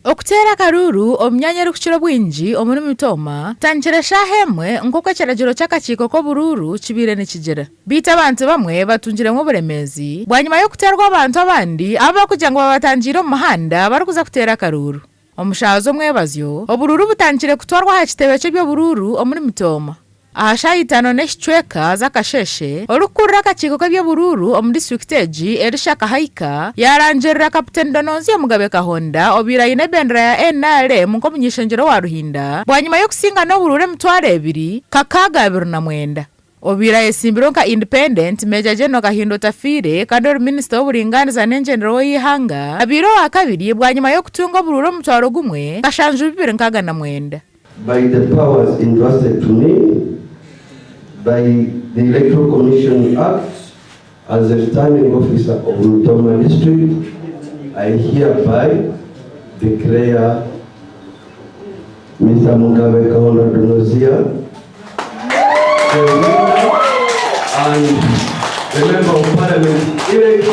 Okutera karuru omnyanya rukuchiro bwinji omuri mitoma tanchira shahemwe nkoko kiragiro cy'akakiko ko bururu kibire nikigera bita abantu bamwe batunjiremo buremezi bwanyuma yo kuterwa abantu abandi aba kugira ngo babatangire mu mahanda barukuza kutera karuru omushazo mwebazyo obururu butangire kutwarwa hakitebe cyo byo bururu omuri mitoma ahashayitano neshchweka zakasheshe orukurra akakiko k'ebyo bururu omu district egi erishaka haika yaranjerera Kapiteni Dononzi Mugabe Kahonda obirayine bendera ya NRM nko munyishenjero wa Ruhinda bwanyuma yo kusinga n'obururu emitwaro 2 kakaga 29 obira esimbiro nka Independent Major General Kahindo Tafire kandi Minister w'uburinganiza n'engendero w'ihanga abiro wa kabiri bwanyuma yo kutunga obururu emitwaro 1 kashanju 2 by the powers entrusted to me by the Electoral Commission Act as the returning officer of Mitoma District, I hereby declare Mr. Mugabe Kahonda Donozia the winner and the member of parliament elect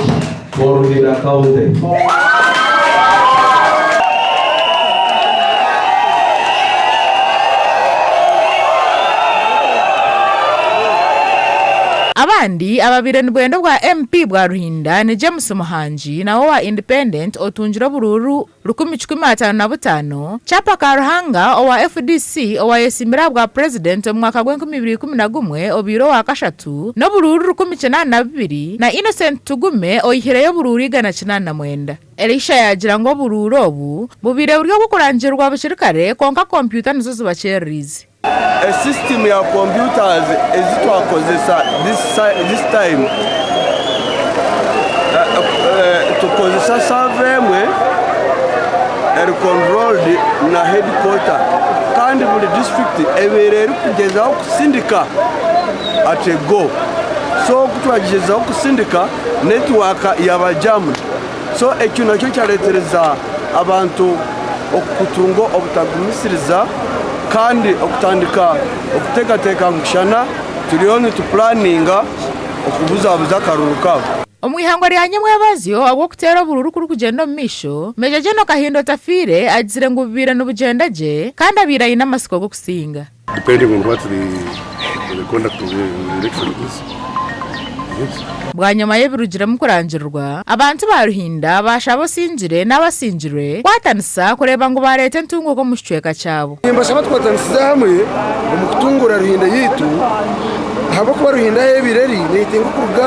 for Ruhinda County. Abandi ababire n'ubwendo bwa MP bwa Ruhinda ni James Muhanji nawo wa Independent otunjira bururu 1055 chapa karuhanga owa FDC owa yesimira bwa president omwaka gwa 2011 obiro wa kashatu no bururu 1092 na Innocent Tugume oyihireyo bururu 189 Elisha yagira ngo bururu obu bubire buryo bukurangirwa bushirikare konka computer nizo zibacherize a system ya computers ezitwakozesa this time tukozesa server emwe controlled na headquarter kandi buli district ebere kugezaho kusindika at a go so kutwagezaho kusindika network yabajamu so ekyo nakyo cyaletereza abantu okutungo obutagumisiriza kandi okutandika okutekateka ngushana tuliyoni tuplaninga okubuzabuza karuru kabo omwihango ryanye mwebazyo abo kutera bururu kuri kugenda misho Major General Kahindo Tafire agire ngo bibira n'ubugenda je kandi abira ina masiko go kusinga depending on what the conduct of the election is. bwanyuma y'ebirugira mu kurangirwa abantu ba Ruhinda bashabo sinjire n'abasinjire kwatanisa kureba ngo barete ntungo ko mushweka cyabo mbashaba twatanisiza hamwe mu kutungura Ruhinda yitu haba ko Ruhinda y'ebireri nitinga kuruga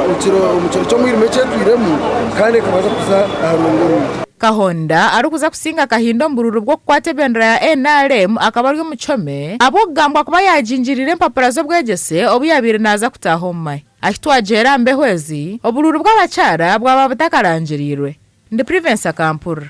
umukiro cyo mwiri mece twiremu kandi kabaza kuza aharungu Kahonda arukuza kusinga Kahindo mbururu bwo kwate bendera ya NRM akabaryo muchome abo gambwa kuba yajinjirire mpapura zo bwegese obu yabire naza kutahomai ahitwajera mbehwezi obururu bw'abacara bwaba butakarangirirwe ndi Province Kampura.